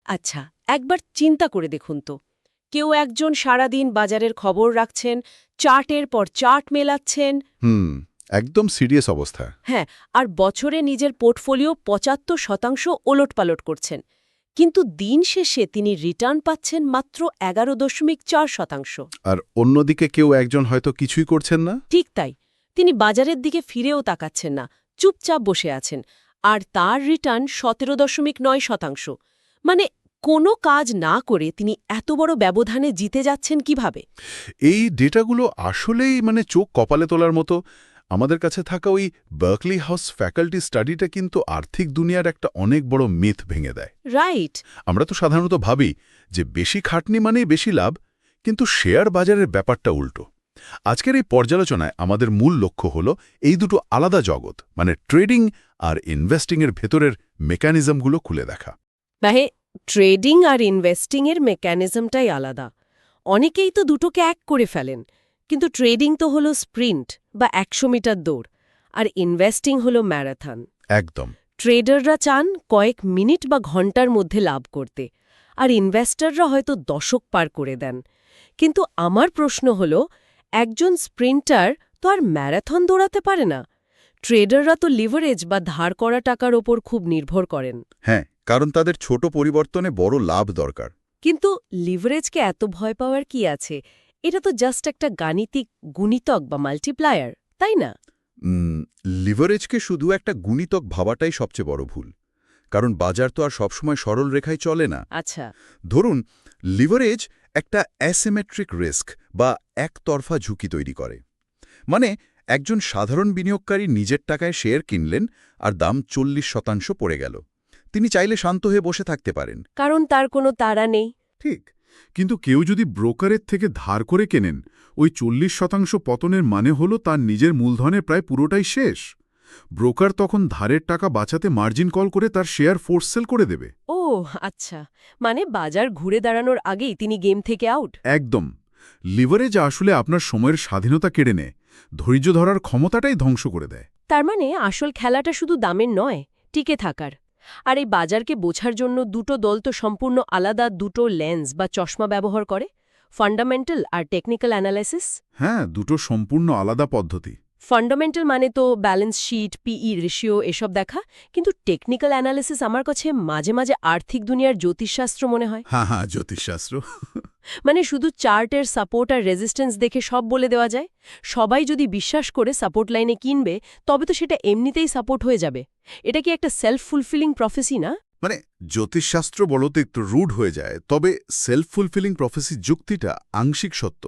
আচ্ছা, একবার চিন্তা করে দেখুন তো। কেউ একজন সারাদিন বাজারের খবর রাখছেন, চার্টের পর চার্ট মেলাচ্ছেন, হুম, একদম সিরিয়াস অবস্থা। হ্যাঁ, আর বছরে নিজের পোর্টফোলিও ৭৫% ওলটপালট করছেন। কিন্তু দিন শেষে তিনি রিটার্ন পাচ্ছেন মাত্র ১১.৪%। আর অন্যদিকে কেউ একজন হয়তো কিছুই করছেন না। ঠিক তাই, তিনি বাজারের দিকে ফিরেও তাকাচ্ছেন না, চুপচাপ বসে আছেন, আর তার রিটার্ন ১৭.৯%। মানে কোনো কাজ না করে তিনি এত বড় ব্যবধানে জিতে যাচ্ছেন কিভাবে? এই ডেটাগুলো আসলেই চোখ কপালে তোলার মতো। আমাদের কাছে থাকা ওই বার্কলি হাউস ফ্যাকাল্টি স্টাডিটা কিন্তু আর্থিক দুনিয়ার একটা অনেক বড় মিথ ভেঙে দেয়। রাইট। আমরা তো সাধারণত ভাবি যে বেশি খাটনি মানেই বেশি লাভ, কিন্তু শেয়ার বাজারের ব্যাপারটা উল্টো। আজকের এই পর্যালোচনায় আমাদের মূল লক্ষ্য হল এই দুটো আলাদা জগৎ, ট্রেডিং আর ইনভেস্টিংয়ের ভেতরের মেকানিজমগুলো খুলে দেখা। মানে ট্রেডিং আর ইনভেস্টিংয়ের মেকানিজমটাই আলাদা। অনেকেই তো দুটোকে এক করে ফেলেন, কিন্তু ট্রেডিং তো হলো স্প্রিন্ট বা ১০০ মিটার দৌড়, আর ইনভেস্টিং হলো ম্যারাথন। একদম। ট্রেডাররা চান কয়েক মিনিট বা ঘন্টার মধ্যে লাভ করতে, আর ইনভেস্টররা হয়তো দশক পার করে দেন। কিন্তু আমার প্রশ্ন হল, একজন স্প্রিন্টার তো আর ম্যারাথন দৌড়াতে পারে না। ট্রেডাররা তো লিভারেজ বা ধার করা টাকার ওপর খুব নির্ভর করেন। হ্যাঁ, কারণ তাদের ছোট পরিবর্তনে বড় লাভ দরকার। কিন্তু লিভারেজকে এত ভয় পাওয়ার কি আছে? এটা তো জাস্ট একটা গাণিতিক গুণিতক বা মাল্টিপ্লায়ার, তাই না? লিভারেজকে শুধু একটা গুণিতক ভাবাটাই সবচেয়ে বড় ভুল। কারণ বাজার তো আর সবসময় সরল রেখায় চলে না। আচ্ছা। ধরুন, লিভারেজ একটা অ্যাসিমেট্রিক রিস্ক বা একতরফা ঝুঁকি তৈরি করে। একজন সাধারণ বিনিয়োগকারী নিজের টাকায় শেয়ার কিনলেন আর দাম ৪০% পড়ে গেল। তিনি চাইলে শান্ত হয়ে বসে থাকতে পারেন, কারণ তার কোনো তাড়া নেই। ঠিক, কিন্তু কেউ যদি ব্রোকারের থেকে ধার করে কেনেন, ওই ৪০% পতনের মানে হল তার নিজের মূলধনের প্রায় পুরোটাই শেষ। ব্রোকার তখন ধারের টাকা বাঁচাতে মার্জিন কল করে তার শেয়ার ফোর্স সেল করে দেবে। ও আচ্ছা, মানে বাজার ঘুরে দাঁড়ানোর আগেই তিনি গেম থেকে আউট। একদম। লিভারেজ আসলে আপনার সময়ের স্বাধীনতা কেড়ে নেয়, ধৈর্য ধরার ক্ষমতাটাই ধ্বংস করে দেয়। তার মানে আসল খেলাটা শুধু দামের নয়, টিকে থাকার। আর এই বাজারকে বোঝার জন্য দুটো দল তো সম্পূর্ণ আলাদা দুটো লেন্স বা চশমা ব্যবহার করে, ফান্ডামেন্টাল আর টেকনিক্যাল অ্যানালাইসিস। হ্যাঁ, দুটো সম্পূর্ণ আলাদা পদ্ধতি। ফান্ডামেন্টাল মানে তো ব্যালেন্স শিট, পিই রেশিও এসব দেখা, কিন্তু টেকনিক্যাল অ্যানালিসিস আমার কাছে মাঝে মাঝে আর্থিক দুনিয়ার জ্যোতিষশাস্ত্র মনে হয়। হ্যাঁ, জ্যোতিষশাস্ত্র। মানে শুধু চার্টের সাপোর্ট আর রেজিস্ট্যান্স দেখে সব বলে দেওয়া যায়। সবাই যদি বিশ্বাস করে সাপোর্ট লাইনে কিনবে, তবে তো সেটা এমনিতেই সাপোর্ট হয়ে যাবে। এটা কি একটা সেলফ ফুলফিলিং প্রফেসি না? জ্যোতিষশাস্ত্র বলতে একটু রুড হয়ে যায়, তবে সেলফ ফুলফিলিং প্রফেসি যুক্তিটা আংশিক সত্য।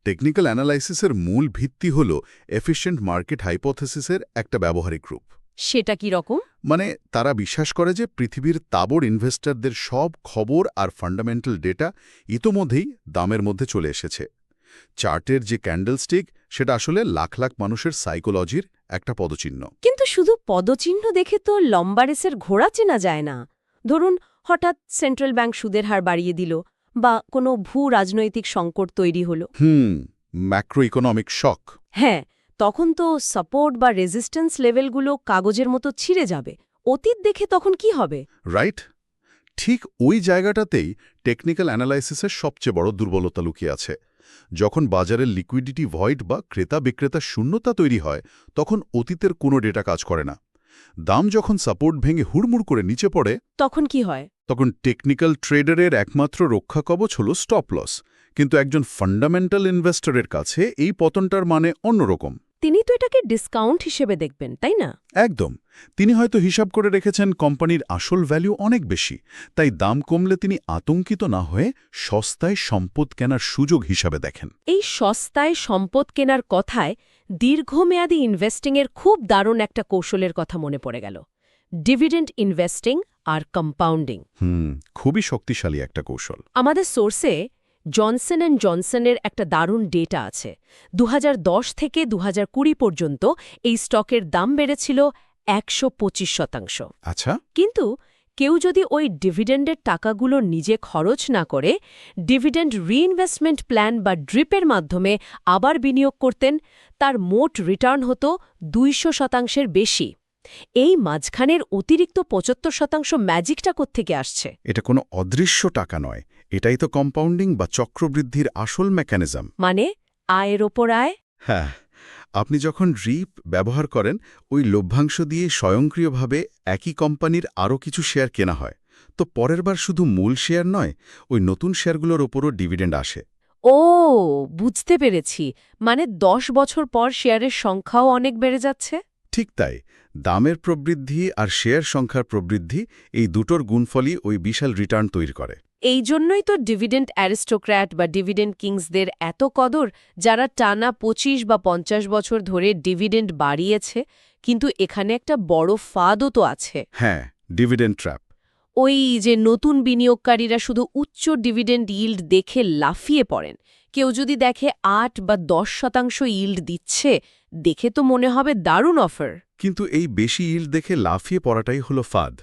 টেকনিক্যাল অ্যানালাইসিসের মূল ভিত্তি হল এফিশিয়েন্ট মার্কেট হাইপোথেসিসের একটা ব্যবহারিক রূপ। সেটা কি রকম? তারা বিশ্বাস করে যে পৃথিবীর তাবড় ইনভেস্টরদের সব খবর আর ফান্ডামেন্টাল ডেটা ইতোমধ্যেই দামের মধ্যে চলে এসেছে। চার্টের যে ক্যান্ডেলস্টিক, সেটা আসলে লাখ লাখ মানুষের সাইকোলজির একটা পদচিহ্ন। কিন্তু শুধু পদচিহ্ন দেখে তো লম্বা রেসের ঘোড়া চেনা যায় না। ধরুন, হঠাৎ সেন্ট্রাল ব্যাংক সুদের হার বাড়িয়ে দিল, বা কোনো ভূ রাজনৈতিক সংকট তৈরি হল। ম্যাক্রো ইকোনমিক শক। হ্যাঁ, তখন তো সাপোর্ট বা রেজিস্ট্যান্স লেভেলগুলো কাগজের মতো ছিঁড়ে যাবে। অতীত দেখে তখন কি হবে? রাইট। ঠিক ওই জায়গাটাতেই টেকনিক্যাল অ্যানালাইসিসের সবচেয়ে বড় দুর্বলতা লুকিয়ে আছে। যখন বাজারের লিকুইডিটি ভয়েড বা ক্রেতা বিক্রেতার শূন্যতা তৈরি হয়, তখন অতীতের কোনো ডেটা কাজ করে না। দাম যখন সাপোর্ট ভেঙে হুড়মুড় করে নিচে পড়ে, তখন কি হয়? তখন টেকনিক্যাল ট্রেডারের একমাত্র রক্ষা কবচ হল স্টপ লস। কিন্তু একজন ফান্ডামেন্টাল ইনভেস্টরের কাছে এই পতনটার মানে অন্যরকম। তিনি তো এটাকে ডিসকাউন্ট হিসেবে দেখবেন, তাই না? একদম। তিনি হয়তো হিসাব করে রেখেছেন কোম্পানির আসল ভ্যালু অনেক বেশি, তাই দাম কমলে তিনি আতঙ্কিত না হয়ে সস্তায় সম্পদ কেনার সুযোগ হিসাবে দেখেন। এই সস্তায় সম্পদ কেনার কথায় দীর্ঘমেয়াদী ইনভেস্টিংয়ের খুব দারুণ একটা কৌশলের কথা মনে পড়ে গেল: ডিভিডেন্ড ইনভেস্টিং আর কম্পাউন্ডিং। খুবই শক্তিশালী একটা কৌশল। আমাদের সোর্সে জনসন অ্যান্ড জনসনের একটা দারুণ ডেটা আছে। ২০১০ থেকে ২০২০ পর্যন্ত এই স্টকের দাম বেড়েছিল ১২৫%। আচ্ছা। কিন্তু কেউ যদি ওই ডিভিডেন্ডের টাকাগুলো নিজে খরচ না করে ডিভিডেন্ড রিইনভেস্টমেন্ট প্ল্যান বা ড্রিপের মাধ্যমে আবার বিনিয়োগ করতেন, তার মোট রিটার্ন হতো ২০০%-এর বেশি। এই মাঝখানের অতিরিক্ত ৭৫% ম্যাজিকটা কোত্থেকে আসছে? এটা কোনো অদৃশ্য টাকা নয়, এটাই তো কম্পাউন্ডিং বা চক্রবৃদ্ধির আসল মেকানিজম। মানে আয়ের ওপর আয়? হ্যাঁ, আপনি যখন রিপ ব্যবহার করেন, ওই লভ্যাংশ দিয়ে স্বয়ংক্রিয়ভাবে একই কোম্পানির আরও কিছু শেয়ার কেনা হয়, তো পরের বার শুধু মূল শেয়ার নয়, ওই নতুন শেয়ারগুলোর ওপরও ডিভিডেন্ড আসে। ও, বুঝতে পেরেছি। মানে ১০ বছর পর শেয়ারের সংখ্যাও অনেক বেড়ে যাচ্ছে? ঠিক তাই, দামের প্রবৃদ্ধি আর শেয়ার সংখ্যার প্রবৃদ্ধি, এই দুটোর গুণফলই ওই বিশাল রিটার্ন তৈরি করে। এই জন্যই তো ডিভিডেন্ড অ্যারিস্টোক্র্যাট বা ডিভিডেন্ড কিংসদের এত কদর, যারা টানা ২৫ বা ৫০ বছর ধরে ডিভিডেন্ড বাড়িয়েছে। কিন্তু এখানে একটা বড় ফাঁদও তো আছে। হ্যাঁ, ডিভিডেন্ড ট্র্যাপ। ওই যে নতুন বিনিয়োগকারীরা শুধু উচ্চ ডিভিডেন্ড ইল্ড দেখে লাফিয়ে পড়েন। কেউ যদি দেখে ৮ বা ১০% ইল্ড দিচ্ছে, দেখে তো মনে হবে দারুণ অফার। কিন্তু এই বেশি ইল্ড দেখে লাফিয়ে পড়াটাই হলো ফাঁদ।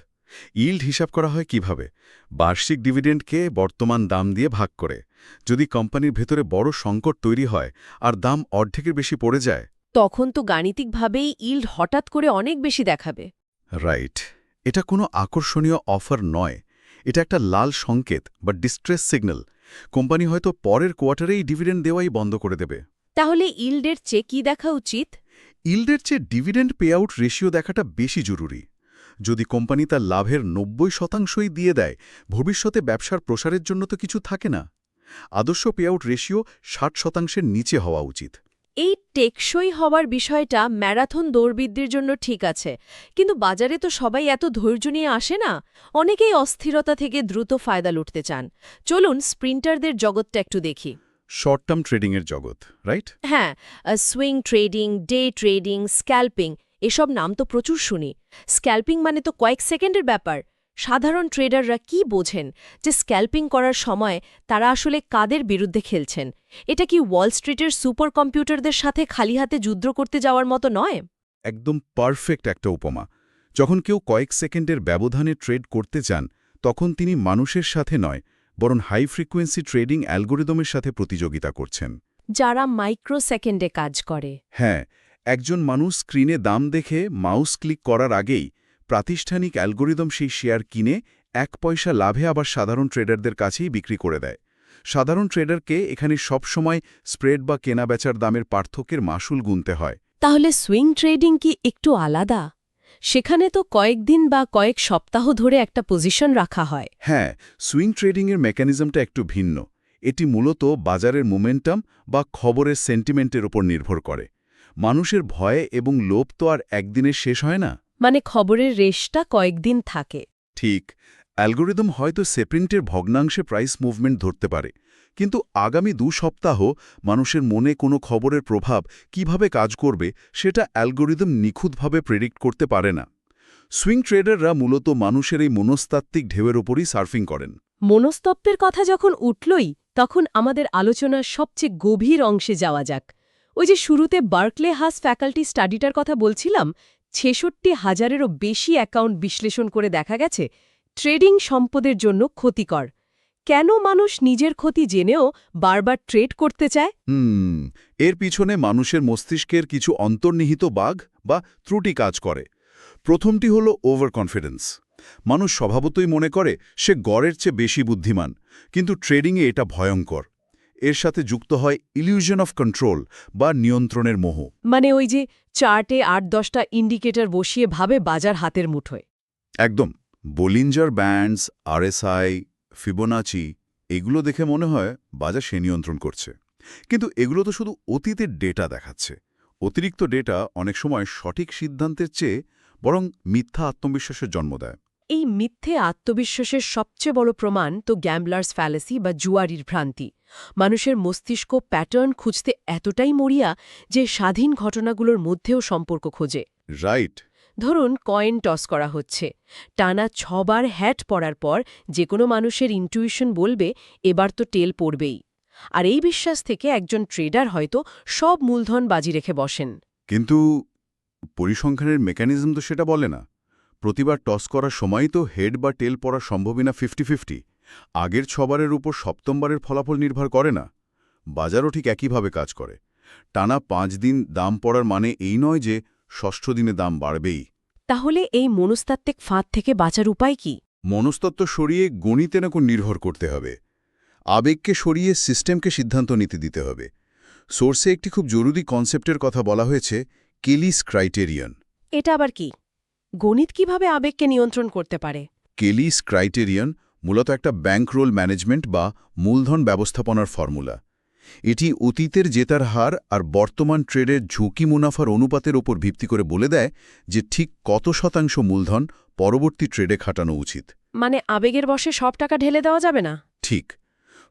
ইল্ড হিসাব করা হয় কিভাবে? বার্ষিক ডিভিডেন্ডকে বর্তমান দাম দিয়ে ভাগ করে। যদি কোম্পানির ভেতরে বড় সংকট তৈরি হয় আর দাম অর্ধেকের বেশি পড়ে যায়, তখন তো গাণিতিকভাবেই ইল্ড হঠাৎ করে অনেক বেশি দেখাবে। রাইট, এটা কোনো আকর্ষণীয় অফার নয়, এটা একটা লাল সংকেত বা ডিস্ট্রেস সিগন্যাল। কোম্পানি হয়তো পরের কোয়ার্টারেই ডিভিডেন্ড দেওয়াই বন্ধ করে দেবে। তাহলে ইল্ডের চেয়ে কি দেখা উচিত? ইল্ডের চেয়ে ডিভিডেন্ড পেআউট রেশিও দেখাটা বেশি জরুরি। যদি কোম্পানি তার লাভের ৯০% দিয়ে দেয়, ভবিষ্যতে ব্যবসার প্রসারের জন্য তো কিছু থাকে না। আদর্শ পেআউট রেশিও ৬০%-এর নিচে হওয়া উচিত। এই টেকসই হওয়ার বিষয়টা ম্যারাথন দৌড়বিদদের জন্য ঠিক আছে, কিন্তু বাজারে তো সবাই এত ধৈর্য নিয়ে আসে না। অনেকেই অস্থিরতা থেকে দ্রুত ফায়দা লুটতে চান। চলুন স্প্রিন্টারদের জগৎটা একটু দেখি। শর্ট টার্ম ট্রেডিংয়ের জগৎ, রাইট? হ্যাঁ, swing trading, day trading, scalping, এসব নাম তো প্রচুর শুনি। স্ক্যাল্পিং মানে তো কয়েক সেকেন্ডের ব্যাপার। সাধারণ ট্রেডাররা কি বোঝেন যে স্ক্যাল্পিং করার সময় তারা আসলে কাদের বিরুদ্ধে খেলছেন? এটা কি ওয়াল স্ট্রিটের সুপার কম্পিউটারদের সাথে খালি হাতে যুদ্ধ করতে যাওয়ার মতো নয়? একদম পারফেক্ট একটা উপমা। যখন কেউ কয়েক সেকেন্ডের ব্যবধানে ট্রেড করতে চান, তখন তিনি মানুষের সাথে নয়, বরং হাই ফ্রিকোয়েন্সি ট্রেডিং অ্যালগোরিদমের সাথে প্রতিযোগিতা করছেন। যারা মাইক্রো সেকেন্ডে কাজ করে। হ্যাঁ, একজন মানুষ স্ক্রিনে দাম দেখে মাউস ক্লিক করার আগেই প্রাতিষ্ঠানিক অ্যালগোরিদম সেই শেয়ার কিনে ১ পয়সা লাভে আবার সাধারণ ট্রেডারদের কাছেই বিক্রি করে দেয়। সাধারণ ট্রেডারকে এখানে সবসময় স্প্রেড বা কেনাবেচার দামের পার্থক্যের মাসুল গুনতে হয়। তাহলে সুইং ট্রেডিং কি একটু আলাদা? সেখানে তো কয়েকদিন বা কয়েক সপ্তাহ ধরে একটা পজিশন রাখা হয়। হ্যাঁ, সুইং ট্রেডিংয়ের মেকানিজমটা একটু ভিন্ন। এটি মূলত বাজারের মোমেন্টাম বা খবরের সেন্টিমেন্টের উপর নির্ভর করে। মানুষের ভয়ে এবং লোভ তো আর একদিনে শেষ হয় না। মানে খবরের রেশটা কয়েকদিন থাকে। ঠিক, অ্যালগোরিদম হয়তো সেপ্রিন্টের ভগ্নাংশে প্রাইস মুভমেন্ট ধরতে পারে, কিন্তু আগামী ২ সপ্তাহ মানুষের মনে কোনো খবরের প্রভাব কিভাবে কাজ করবে সেটা অ্যালগোরিদম নিখুঁতভাবে প্রেডিক্ট করতে পারে না। সুইং ট্রেডাররা মূলত মানুষের এই মনস্তাত্ত্বিক ঢেউয়ের ওপরই সার্ফিং করেন। মনস্তত্ত্বের কথা যখন উঠলই, তখন আমাদের আলোচনার সবচেয়ে গভীর অংশে যাওয়া যাক। ওই যে শুরুতে বার্কলে হাস ফ্যাকাল্টি স্টাডিটার কথা বলছিলাম, ৬৬,০০০-এরও বেশি অ্যাকাউন্ট বিশ্লেষণ করে দেখা গেছে ট্রেডিং সম্পদের জন্য ক্ষতিকর। কেন মানুষ নিজের ক্ষতি জেনেও বারবার ট্রেড করতে চায়? এর পিছনে মানুষের মস্তিষ্কের কিছু অন্তর্নিহিত বাগ বা ত্রুটি কাজ করে। প্রথমটি হল ওভার কনফিডেন্স। মানুষ স্বভাবতই মনে করে সে গড়ের চেয়ে বেশি বুদ্ধিমান, কিন্তু ট্রেডিংয়ে এটা ভয়ঙ্কর। এর সাথে যুক্ত হয় ইলিউশন অফ কন্ট্রোল বা নিয়ন্ত্রণের মোহ। মানে ওই যে চার্টে ৮-১০টা ইন্ডিকেটর বসিয়ে ভাবে বাজার হাতের মুঠোয়। একদম। বোলিঞ্জার ব্যান্ডস, আরএসআই, ফিবোনাচি, এগুলো দেখে মনে হয় বাজার সে নিয়ন্ত্রণ করছে। কিন্তু এগুলো তো শুধু অতীতের ডেটা দেখাচ্ছে। অতিরিক্ত ডেটা অনেক সময় সঠিক সিদ্ধান্তের চেয়ে বরং মিথ্যা আত্মবিশ্বাসের জন্ম দেয়। এই মিথ্যে আত্মবিশ্বাসের সবচেয়ে বড় প্রমাণ তো গ্যাম্বলার্স ফ্যালাসি বা জুয়ারির ভ্রান্তি। মানুষের মস্তিষ্ক প্যাটার্ন খুঁজতে এতটাই মরিয়া যে স্বাধীন ঘটনাগুলোর মধ্যেও সম্পর্ক খোঁজে। রাইট। ধরুন কয়েন টস করা হচ্ছে, টানা ৬ বার হ্যাট পড়ার পর যে কোনো মানুষের ইনটুইশন বলবে এবার তো টেল পড়বেই। আর এই বিশ্বাস থেকে একজন ট্রেডার হয়তো সব মূলধন বাজি রেখে বসেন। কিন্তু পরিসংখ্যানের মেকানিজম তো সেটা বলে না। প্রতিবার টস করার সময়ই তো হেড বা টেল পড়া সম্ভবই না 50-50। আগের ৬ বারের উপর সপ্তমবারের ফলাফল নির্ভর করে না। বাজারও ঠিক একইভাবে কাজ করে। টানা ৫ দিন দাম পড়ার মানে এই নয় যে ষষ্ঠ দিনে দাম বাড়বেই। তাহলে এই মনস্তাত্ত্বিক ফাঁদ থেকে বাঁচার উপায় কি? মনস্তত্ত্ব সরিয়ে গণিতের উপর নির্ভর করতে হবে। আবেগকে সরিয়ে সিস্টেমকে সিদ্ধান্ত নিতে দিতে হবে। সোর্সে একটি খুব জরুরি কনসেপ্টের কথা বলা হয়েছে, কেলিস ক্রাইটেরিয়ন। এটা আবার কি? গণিত কিভাবে আবেগকে নিয়ন্ত্রণ করতে পারে? কেলিস ক্রাইটেরিয়ন মূলত একটা ব্যাংকরোল ম্যানেজমেন্ট বা মূলধন ব্যবস্থাপনার ফর্মুলা। এটি অতীতের জেতার হার আর বর্তমান ট্রেডের ঝুঁকি মুনাফার অনুপাতের ওপর ভিত্তি করে বলে দেয় যে ঠিক কত শতাংশ মূলধন পরবর্তী ট্রেডে খাটানো উচিত। মানে আবেগের বশে সব টাকা ঢেলে দেওয়া যাবে না? ঠিক।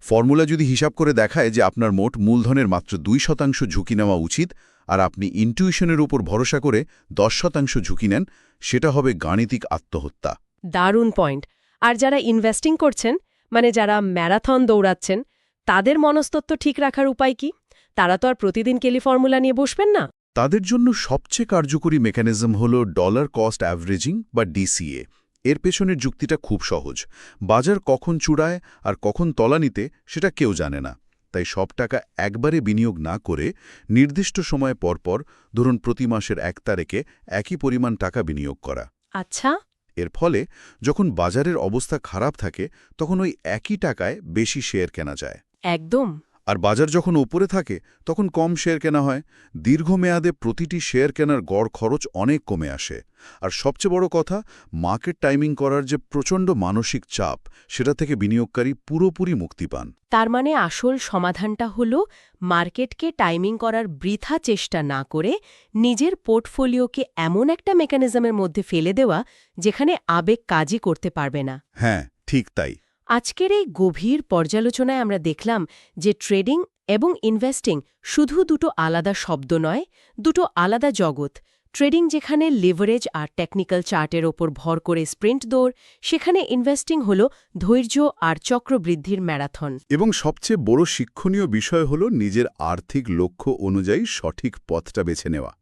ফর্মুলা যদি হিসাব করে দেখায় যে আপনার মোট মূলধনের মাত্র 2% ঝুঁকি নেওয়া উচিত আর আপনি ইনটিউশনের উপর ভরসা করে 10% ঝুঁকি নেন, সেটা হবে গাণিতিক আত্মহত্যা। দারুণ পয়েন্ট। আর যারা ইনভেস্টিং করছেন, মানে যারা ম্যারাথন দৌড়াচ্ছেন, তাদের মনস্তত্ত্ব ঠিক রাখার উপায় কি? তারা তো আর প্রতিদিন কেলি ফর্মুলা নিয়ে বসবেন না। তাদের জন্য সবচেয়ে কার্যকরী মেকানিজম হল ডলার কস্ট অ্যাভারেজিং বা ডিসিএ। এর পেছনের যুক্তিটা খুব সহজ। বাজার কখন চূড়ায় আর কখন তলানিতে সেটা কেউ জানে না। তাই সব টাকা একবারে বিনিয়োগ না করে নির্দিষ্ট সময় পরপর, ধরুন প্রতি মাসের 1 তারিখে একই পরিমাণ টাকা বিনিয়োগ করা। আচ্ছা। এর ফলে যখন বাজারের অবস্থা খারাপ থাকে তখন ওই একই টাকায় বেশি শেয়ার কেনা যায়। একদম। আর বাজার যখন উপরে থাকে তখন কম শেয়ার কেনা হয়। দীর্ঘমেয়াদে প্রতিটি শেয়ার কেনার গড় খরচ অনেক কমে আসে। আর সবচেয়ে বড় কথা, মার্কেট টাইমিং করার যে প্রচণ্ড মানসিক চাপ, সেটা থেকে বিনিয়োগকারী পুরোপুরি মুক্তি পান। তার মানে আসল সমাধানটা হলো মার্কেটকে টাইমিং করার বৃথা চেষ্টা না করে নিজের পোর্টফোলিওকে এমন একটা মেকানিজমের মধ্যে ফেলে দেওয়া যেখানে আবেগ কাজই করতে পারবে না। হ্যাঁ, ঠিক তাই। আজকের এই গভীর পর্যালোচনায় আমরা দেখলাম যে ট্রেডিং এবং ইনভেস্টিং শুধু দুটো আলাদা শব্দ নয়, দুটো আলাদা জগৎ। ট্রেডিং যেখানে লিভারেজ আর টেকনিক্যাল চার্টের ওপর ভর করে স্প্রিন্ট দৌড়, সেখানে ইনভেস্টিং হল ধৈর্য আর চক্রবৃদ্ধির ম্যারাথন। এবং সবচেয়ে বড় শিক্ষণীয় বিষয় হল নিজের আর্থিক লক্ষ্য অনুযায়ী সঠিক পথটা বেছে নেওয়া।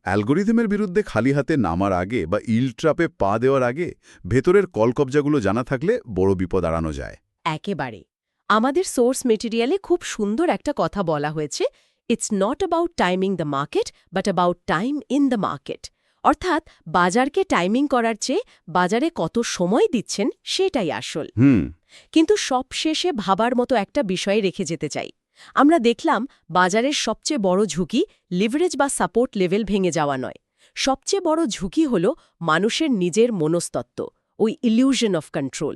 অ্যালগোরিদমের বিরুদ্ধে খালি হাতে নামার আগে বা ইলট্রাপে পা দেওয়ার আগে ভেতরের কলকবজাগুলো জানা থাকলে বড় বিপদ এড়ানো যায়। একেবারে। আমাদের সোর্স মেটেরিয়ালে খুব সুন্দর একটা কথা বলা হয়েছে, it's not about timing the market but about time in the market. অর্থাৎ বাজারকে টাইমিং করার চেয়ে বাজারে কত সময় দিচ্ছেন সেটাই আসল। কিন্তু সবশেষে ভাবার মতো একটা বিষয় রেখে যেতে চাই। আমরা দেখলাম বাজারের সবচেয়ে বড় ঝুঁকি লিভারেজ বা সাপোর্ট লেভেল ভেঙে যাওয়া নয়। সবচেয়ে বড় ঝুঁকি হল মানুষের নিজের মনস্তত্ত্ব, ওই ইলিউশন অফ কন্ট্রোল।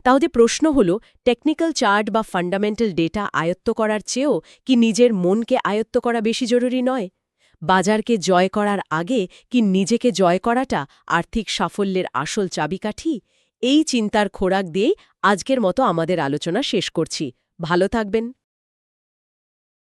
তাহলে প্রশ্ন হল, টেকনিক্যাল চার্ট বা ফান্ডামেন্টাল ডেটা আয়ত্ত করার চেয়েও কি নিজের মনকে আয়ত্ত করা বেশি জরুরি নয়? বাজারকে জয় করার আগে কি নিজেকে জয় করাটা আর্থিক সাফল্যের আসল চাবিকাঠি? এই চিন্তার খোরাক দিয়েই আজকের মতো আমাদের আলোচনা শেষ করছি। ভালো থাকবেন।